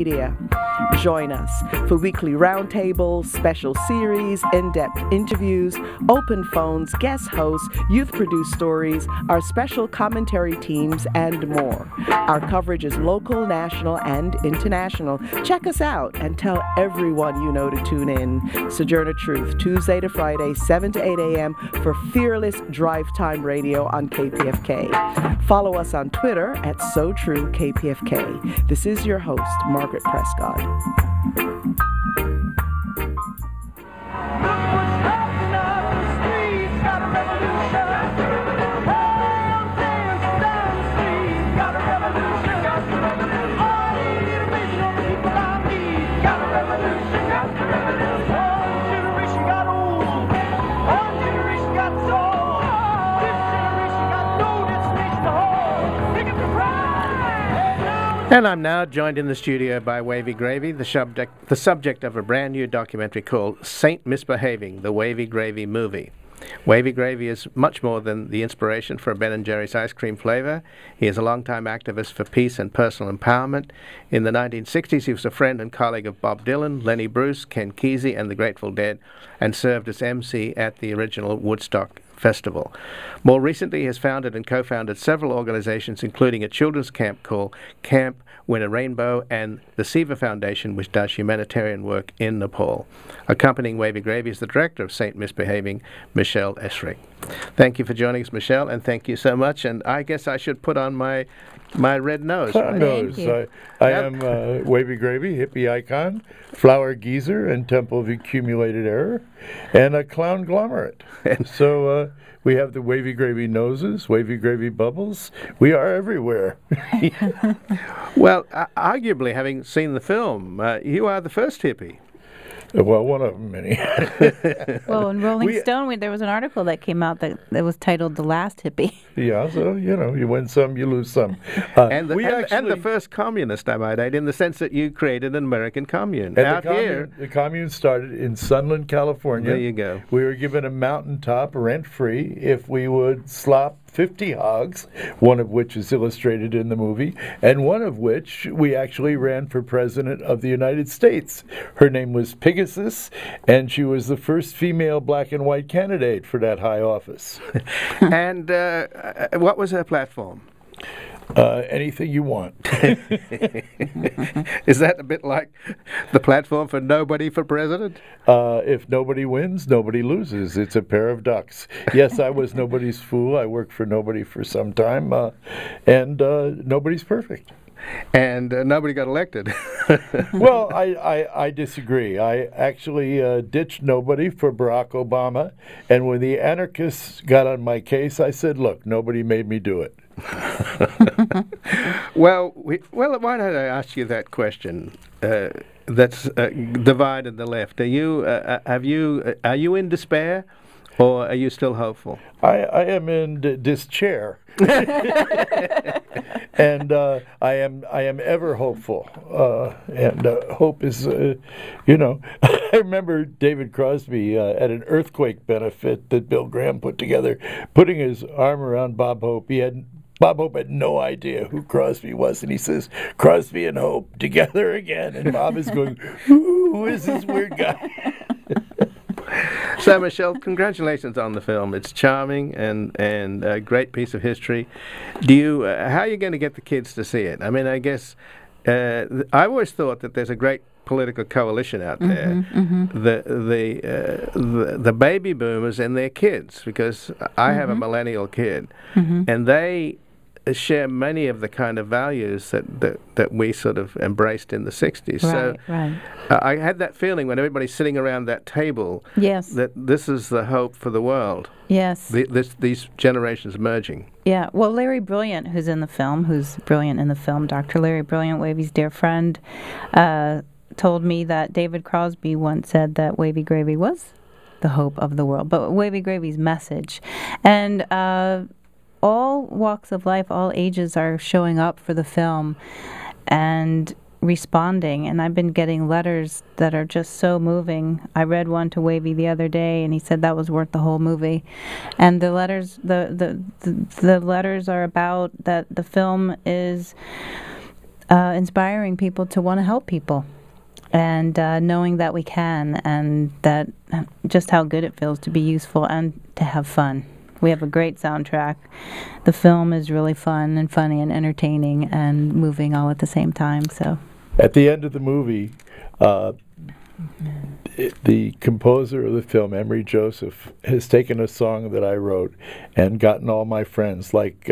Media. Join us for weekly roundtables, special series, in-depth interviews, open phones, guest hosts, youth-produced stories, our special commentary teams, and more. Our coverage is local, national, and international. Check us out and tell everyone you know to tune in. Sojourner Truth, Tuesday to Friday, 7 to 8 a.m. for fearless drive time radio on KPFK. Follow us on Twitter at SoTrueKPFK. This is your host, Margaret Prescott. And I'm now joined in the studio by Wavy Gravy, the subject of a brand new documentary called Saint Misbehaving, the Wavy Gravy Movie. Wavy Gravy is much more than the inspiration for a Ben & Jerry's ice cream flavor. He is a longtime activist for peace and personal empowerment. In the 1960s, he was a friend and colleague of Bob Dylan, Lenny Bruce, Ken Kesey, and the Grateful Dead, and served as MC at the original Woodstock Festival. More recently, he has founded and co-founded several organizations, including a children's camp called Camp Win a Rainbow and the Siva Foundation, which does humanitarian work in Nepal. Accompanying Wavy Gravy is the director of Saint Misbehaving, Michelle Esrick. Thank you for joining us, Michelle, and thank you so much. And I guess I should put on my red nose. Right? I am Wavy Gravy, hippie icon, flower geezer, and temple of accumulated error, and a clown glomerate. So we have the Wavy Gravy noses, Wavy Gravy bubbles. We are everywhere. Well, arguably, having seen the film, you are the first hippie. Well, one of them, many. Well, in Rolling Stone, there was an article that came out that was titled "The Last Hippie." Yeah, so, you win some, you lose some. And the first communist, I might add, in the sense that you created an American commune. And the commune started in Sunland, California. There you go. We were given a mountaintop rent-free if we would slop 50 hogs, one of which is illustrated in the movie, and one of which we actually ran for President of the United States. Her name was Pegasus, and she was the first female black and white candidate for that high office. And what was her platform? Anything you want. Is that a bit like the platform for nobody for president? If nobody wins, nobody loses. It's a pair of ducks. Yes, I was nobody's fool. I worked for nobody for some time, and nobody's perfect. And nobody got elected. Well, I disagree. I actually ditched nobody for Barack Obama, and when the anarchists got on my case, I said, look, nobody made me do it. Well, why don't I ask you that question? That's divided the left. Are you in despair, or are you still hopeful? I am in despair. And I am ever hopeful, and hope is, I remember David Crosby at an earthquake benefit that Bill Graham put together, putting his arm around Bob Hope. Bob Hope had no idea who Crosby was, and he says, Crosby and Hope together again, and Bob is going, who is this weird guy? So, Michelle, congratulations on the film. It's charming and a great piece of history. How are you going to get the kids to see it? I mean, I guess I always thought that there's a great political coalition out there, the baby boomers and their kids, because I have a millennial kid, and they share many of the kind of values that we sort of embraced in the 60s. Right. I had that feeling when everybody's sitting around that table, that this is the hope for the world. Yes. These generations merging. Yeah. Well, Larry Brilliant, who's brilliant in the film, Dr. Larry Brilliant, Wavy's dear friend, told me that David Crosby once said that Wavy Gravy was the hope of the world, but Wavy Gravy's message. And all walks of life, all ages are showing up for the film and responding. And I've been getting letters that are just so moving. I read one to Wavy the other day, and he said that was worth the whole movie. And the letters, the letters are about that the film is inspiring people to want to help people, and knowing that we can, and that just how good it feels to be useful and to have fun. We have a great soundtrack. The film is really fun and funny and entertaining and moving all at the same time. So, at the end of the movie, the composer of the film, Emery Joseph, has taken a song that I wrote and gotten all my friends like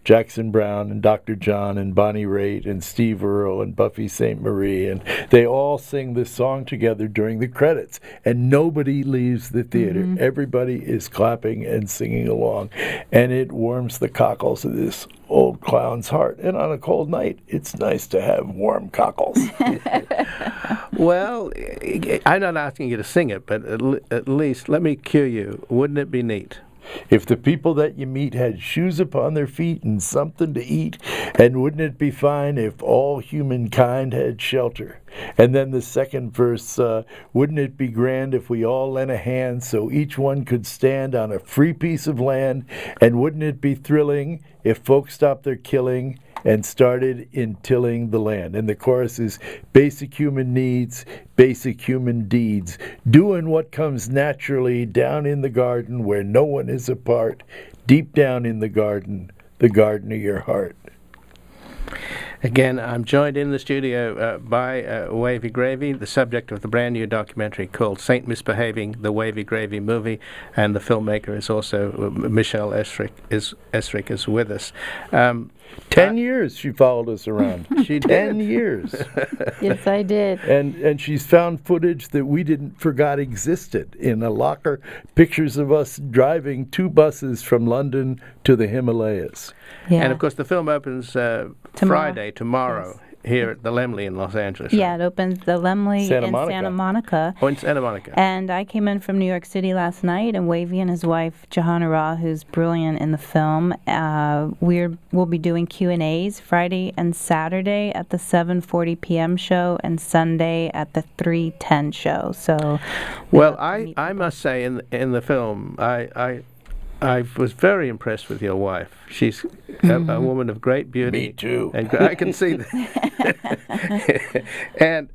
Jackson Brown and Dr. John and Bonnie Raitt and Steve Earle and Buffy St. Marie, and they all sing this song together during the credits, and nobody leaves the theater. Mm-hmm. Everybody is clapping and singing along, and it warms the cockles of this old clown's heart. And on a cold night, it's nice to have warm cockles. Well, I'm not asking you to sing it, but at least let me cue you. Wouldn't it be neat? If the people that you meet had shoes upon their feet and something to eat, and wouldn't it be fine if all humankind had shelter? And then the second verse, wouldn't it be grand if we all lent a hand so each one could stand on a free piece of land? And wouldn't it be thrilling if folks stopped their killing and started in tilling the land? And the chorus is basic human needs, basic human deeds, doing what comes naturally down in the garden where no one is apart, deep down in the garden of your heart. Again, I'm joined in the studio by Wavy Gravy, the subject of the brand new documentary called Saint Misbehaving, the Wavy Gravy Movie, and the filmmaker is also Michelle Esrick is with us. 10 years she followed us around. She 10 did. years. Yes, I did. And she's found footage that we didn't forgot existed in a locker, pictures of us driving 2 buses from London to the Himalayas. Yeah. And of course the film opens Friday, tomorrow, yes, here at the Laemmle in Los Angeles. Yeah, it opens the Laemmle in Santa Monica. Oh, in Santa Monica. And I came in from New York City last night, and Wavy and his wife, Johanna Ra, who's brilliant in the film, we'll be doing Q&As Friday and Saturday at the 7:40 p.m. show and Sunday at the 3:10 show. So, well, I must say in the film, I was very impressed with your wife. She's a woman of great beauty. Me too. And I can see that.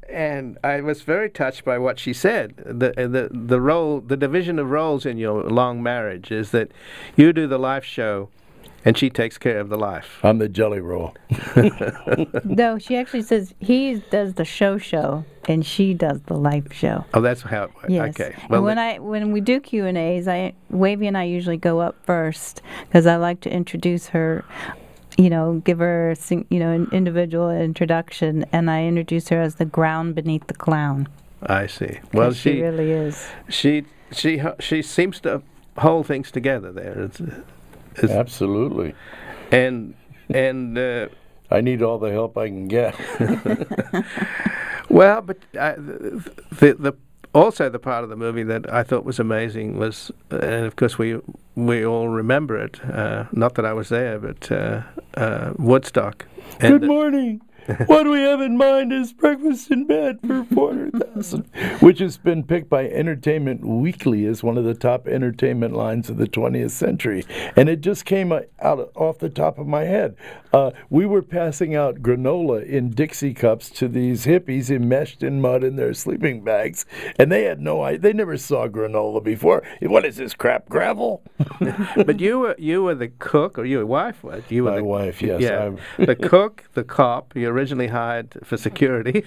and I was very touched by what she said. The division of roles in your long marriage is that you do the life show, and she takes care of the life. I'm the jelly roll. No, she actually says he does the show, and she does the life show. Oh, that's how it works. Yes. Okay. Well, and when we do Q&As, Wavy and I usually go up first because I like to introduce her. Give her an individual introduction, and I introduce her as the ground beneath the clown. I see. Well, she really is. She seems to hold things together there. It's absolutely. And I need all the help I can get. Well, but also the part of the movie that I thought was amazing was, and of course we all remember it. Not that I was there, but Woodstock. Good morning. What we have in mind is breakfast in bed for 400,000, which has been picked by Entertainment Weekly as one of the top entertainment lines of the 20th century. And it just came out off the top of my head. We were passing out granola in Dixie cups to these hippies enmeshed in mud in their sleeping bags, and they had no idea. They never saw granola before. What is this crap, gravel? But you were the cook, or your wife was? You were my wife, yes. Yeah, the cook, the cop. You originally hired for security.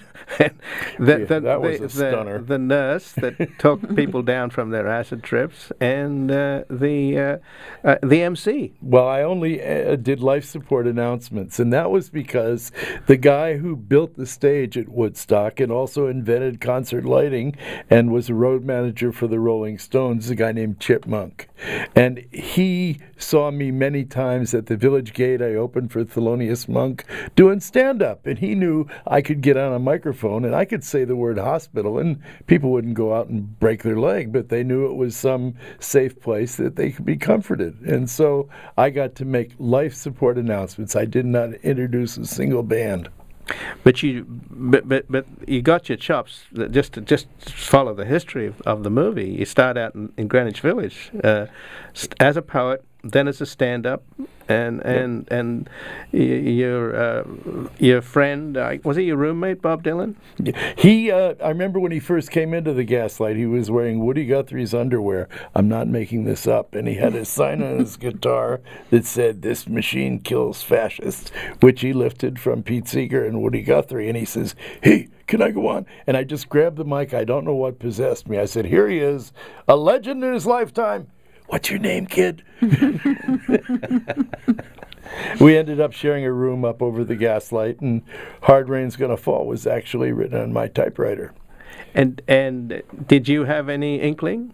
That was a stunner. The nurse that took people down from their acid trips, and the MC. Well, I only did life support announcements, and that was because the guy who built the stage at Woodstock and also invented concert lighting and was a road manager for the Rolling Stones is a guy named Chip Monk. And he saw me many times at the Village Gate. I opened for Thelonious Monk doing stand-up, and he knew I could get on a microphone and I could say the word hospital, and people wouldn't go out and break their leg, but they knew it was some safe place that they could be comforted. And so I got to make life support announcements. I did not introduce a single band. But you got your chops. Just to follow the history of the movie. You start out in Greenwich Village as a poet, then as a stand-up, and your friend, was he your roommate, Bob Dylan? I remember when he first came into the Gaslight, he was wearing Woody Guthrie's underwear. I'm not making this up. And he had a sign on his guitar that said, "This machine kills fascists," which he lifted from Pete Seeger and Woody Guthrie. And he says, "Hey, can I go on?" And I just grabbed the mic. I don't know what possessed me. I said, "Here he is, a legend in his lifetime. What's your name, kid?" We ended up sharing a room up over the Gaslight, and "Hard Rain's Gonna Fall" was actually written on my typewriter. And did you have any inkling,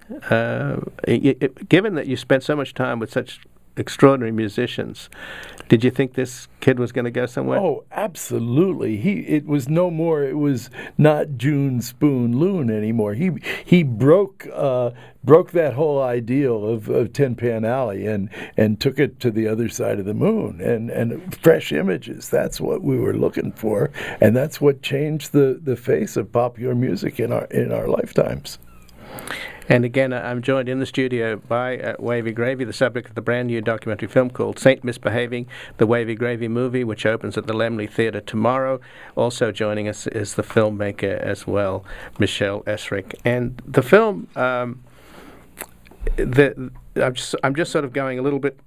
given that you spent so much time with such extraordinary musicians, did you think this kid was going to go somewhere? Oh, absolutely. It was no more. It was not June Spoon Loon anymore. He broke that whole ideal of Tin Pan Alley and took it to the other side of the moon. And fresh images. That's what we were looking for, and that's what changed the face of popular music in our lifetimes. And again, I'm joined in the studio by Wavy Gravy, the subject of the brand new documentary film called Saint Misbehaving, the Wavy Gravy movie, which opens at the Laemmle Theatre tomorrow. Also joining us is the filmmaker as well, Michelle Esrick. And the film, I'm just sort of going a little bit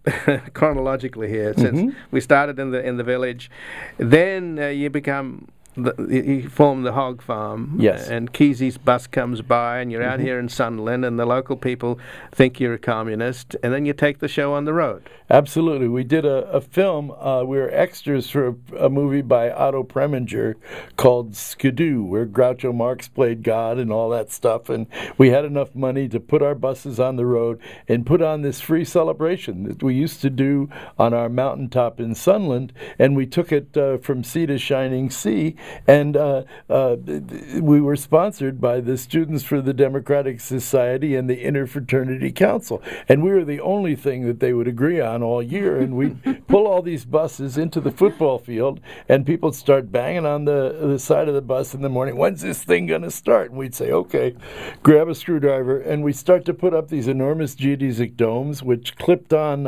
chronologically here, since we started in the village. Then you become... you form the hog farm, yes, and Kesey's bus comes by, and you're out here in Sunderland, and the local people think you're a communist, and then you take the show on the road. Absolutely. We did a film. We were extras for a movie by Otto Preminger called Skidoo, where Groucho Marx played God and all that stuff, and we had enough money to put our buses on the road and put on this free celebration that we used to do on our mountaintop in Sunderland, and we took it from sea to shining sea. And we were sponsored by the Students for the Democratic Society and the Interfraternity Council. And we were the only thing that they would agree on all year. And we'd pull all these buses into the football field, and people would start banging on the side of the bus in the morning. "When's this thing going to start?" And we'd say, "Okay," grab a screwdriver, and we start to put up these enormous geodesic domes, which clipped on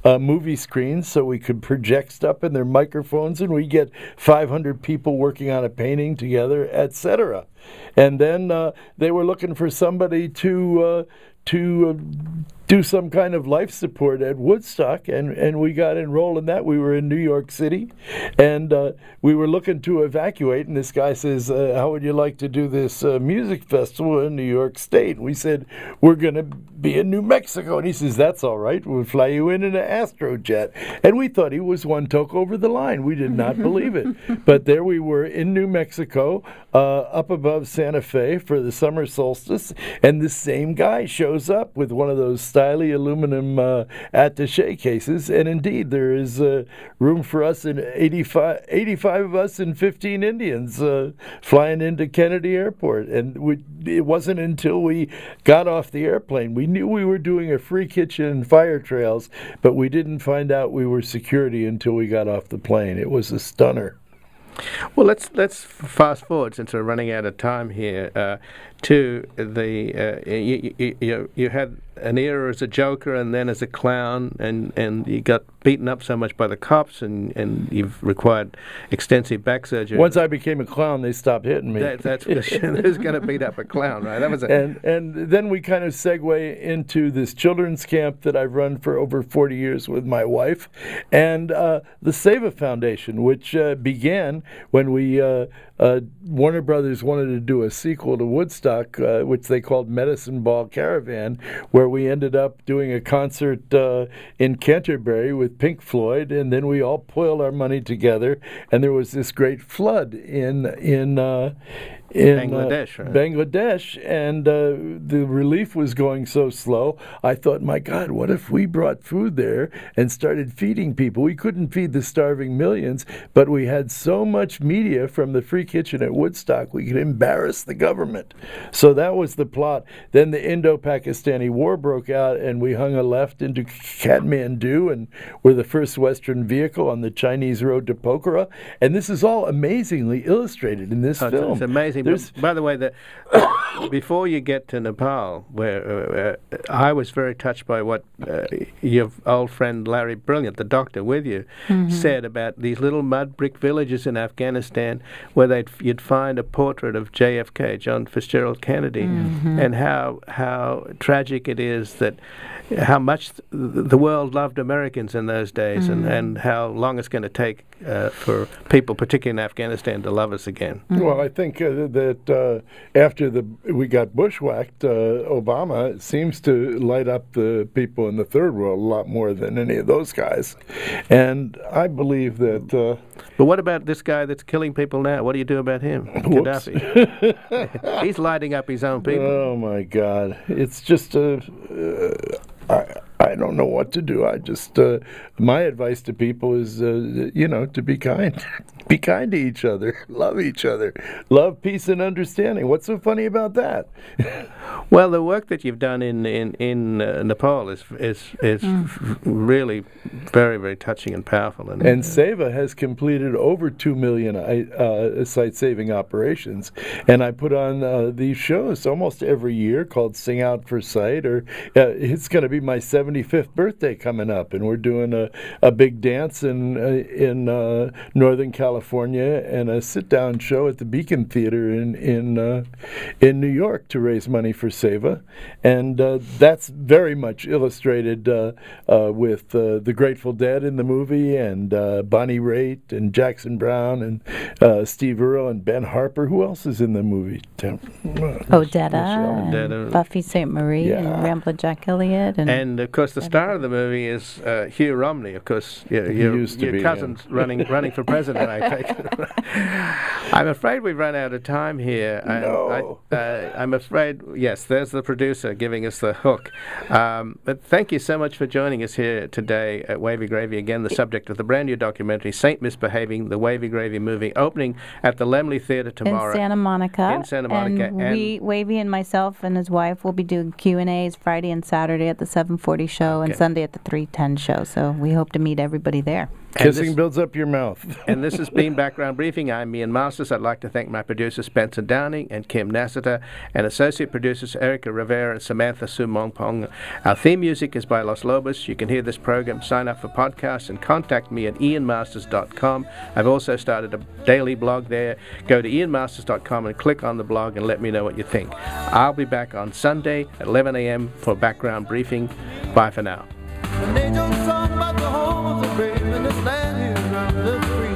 movie screens so we could project stuff in their microphones, and we get 500 people working on a painting together, etc. And then they were looking for somebody to do some kind of life support at Woodstock, and we got enrolled in that. We were in New York City, and we were looking to evacuate, and this guy says, "How would you like to do this music festival in New York State?" And we said, "We're going to be in New Mexico." And he says, "That's all right. We'll fly you in an Astrojet." And we thought he was one toke over the line. We did not believe it. But there we were in New Mexico, up above Santa Fe for the summer solstice, and this same guy shows up with one of those styly aluminum attaché cases, and indeed there is room for us in 85 of us and 15 Indians flying into Kennedy Airport. And it wasn't until we got off the airplane. We knew we were doing a free kitchen and fire trails, but we didn't find out we were security until we got off the plane. It was a stunner. Well, let's fast forward, since we're running out of time here, to the you had an era as a joker and then as a clown, and you got beaten up so much by the cops, and you've required extensive back surgery. Once I became a clown, they stopped hitting me. That's who's going to beat up a clown, right? That was and then we kind of segue into this children's camp that I've run for over 40 years with my wife, and the Seva Foundation, which began when we Warner Brothers wanted to do a sequel to Woodstock, which they called Medicine Ball Caravan, where we ended up doing a concert in Canterbury with Pink Floyd, and then we all pulled our money together, and there was this great flood in Bangladesh, right? Bangladesh, and the relief was going so slow. I thought, my God, what if we brought food there and started feeding people? We couldn't feed the starving millions, but we had so much media from the Free Kitchen at Woodstock, we could embarrass the government. So that was the plot. Then the Indo-Pakistani War broke out, and we hung a left into Kathmandu, and were the first Western vehicle on the Chinese road to Pokhara. And this is all amazingly illustrated in this film. It's amazing. By the way, before you get to Nepal, where I was very touched by what your old friend Larry Brilliant, the doctor with you, said about these little mud brick villages in Afghanistan where you'd find a portrait of JFK, John Fitzgerald Kennedy, and how tragic it is that how much the world loved Americans in those days, and how long it's going to take for people, particularly in Afghanistan, to love us again. Well, I think that after we got bushwhacked, Obama seems to light up the people in the third world a lot more than any of those guys. And I believe that... but what about this guy that's killing people now? What do you do about him? Gaddafi. He's lighting up his own people. Oh, my God. It's just... I don't know what to do. I just my advice to people is to be kind. Be kind to each other. Love each other. Love, peace, and understanding. What's so funny about that? Well, the work that you've done in Nepal is really very, very touching and powerful. And Seva has completed over 2 million site-saving operations. And I put on these shows almost every year called Sing Out for Sight, or it's going to be my 75th birthday coming up, and we're doing a big dance in Northern California and a sit-down show at the Beacon Theater in New York to raise money for Seva, and that's very much illustrated with the Grateful Dead in the movie, and Bonnie Raitt and Jackson Browne and Steve Earle and Ben Harper. Who else is in the movie? Odetta, Buffy St. Marie, and Ramblin' Jack Elliott, and of course the star of the movie is Hugh Romney. Of course, your cousin's running for president. I take it. I'm afraid we've run out of time here. No. I'm afraid. Yes, there's the producer giving us the hook. But thank you so much for joining us here today at Wavy Gravy. Again, the subject of the brand new documentary, Saint Misbehaving, the Wavy Gravy movie, opening at the Lemley Theater tomorrow. In Santa Monica. In Santa Monica. And Wavy and myself and his wife will be doing Q&As Friday and Saturday at the 7:40 show and Sunday at the 3:10 show. So we hope to meet everybody there. Kissing builds up your mouth. And this has been Background Briefing. I'm Ian Masters. I'd like to thank my producers Spencer Downing and Kim Nassiter, and associate producers Erica Rivera and Samantha Sumongpong. Our theme music is by Los Lobos. You can hear this program, sign up for podcasts, and contact me at ianmasters.com. I've also started a daily blog there. Go to ianmasters.com and click on the blog and let me know what you think. I'll be back on Sunday at 11 a.m. for Background Briefing. Bye for now. An angel sung about the home of the brave in this land here around the free.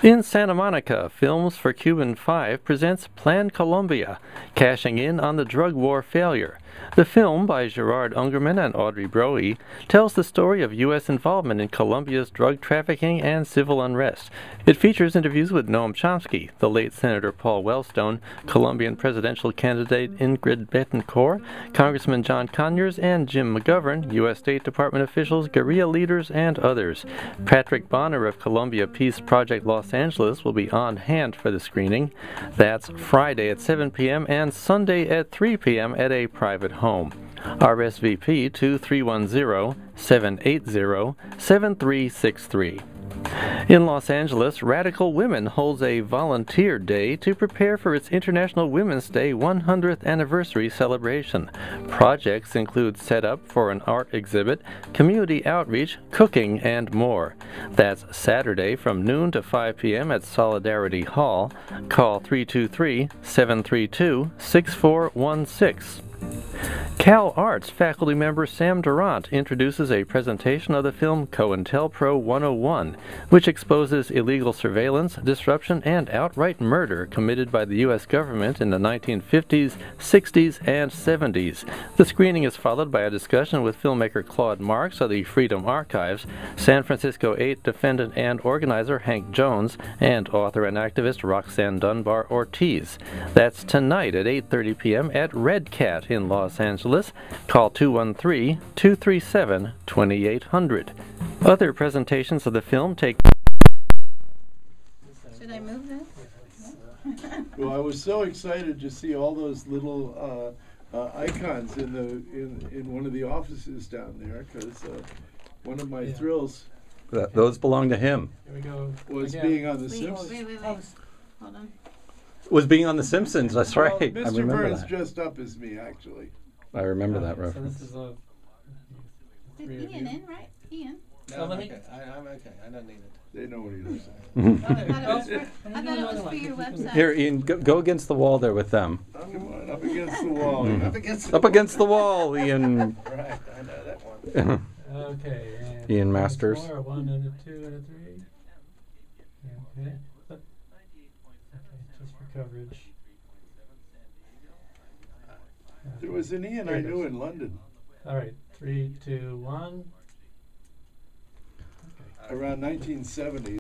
In Santa Monica, Films for Cuban 5 presents Plan Colombia, cashing in on the drug war failure. The film, by Gerard Ungerman and Audrey Broe, tells the story of U.S. involvement in Colombia's drug trafficking and civil unrest. It features interviews with Noam Chomsky, the late Senator Paul Wellstone, Colombian presidential candidate Ingrid Betancourt, Congressman John Conyers, and Jim McGovern, U.S. State Department officials, guerrilla leaders, and others. Patrick Bonner of Columbia Peace Project Los Angeles will be on hand for the screening. That's Friday at 7 p.m. and Sunday at 3 p.m. at a private home. RSVP 2310-780-7363. In Los Angeles, Radical Women holds a volunteer day to prepare for its International Women's Day 100th anniversary celebration. Projects include setup for an art exhibit, community outreach, cooking, and more. That's Saturday from noon to 5 p.m. at Solidarity Hall. Call 323-732-6416. Cal Arts faculty member Sam Durant introduces a presentation of the film COINTELPRO 101, which exposes illegal surveillance, disruption, and outright murder committed by the U.S. government in the 1950s, 60s, and 70s. The screening is followed by a discussion with filmmaker Claude Marks of the Freedom Archives, San Francisco 8 defendant and organizer Hank Jones, and author and activist Roxanne Dunbar Ortiz. That's tonight at 8:30 p.m. at Red Cat in Los Angeles. Call 213-237-2800. Other presentations of the film take... Should I move this? Well, I was so excited to see all those little icons in one of the offices down there, because one of my thrills Those belong to him. was being on The Simpsons. Wait. Hold on. was being on The Simpsons. That's right. Well, I Mr. remember Burns that. dressed up as me, actually. I remember that So reference. this is Is Ian in, right? Ian? No, I'm okay. I'm okay. I don't need it. They know what he is. I thought it was for your website. Here, Ian, go against the wall there with them. Come on, up against the wall. Up against Up against the wall, Ian. Right, I know that one. Okay. And Ian Masters. More, a 1 and a 2 and a 3. Okay. Okay, just for coverage. There was an Ian I knew in London All right, 3, 2, 1. around 1970.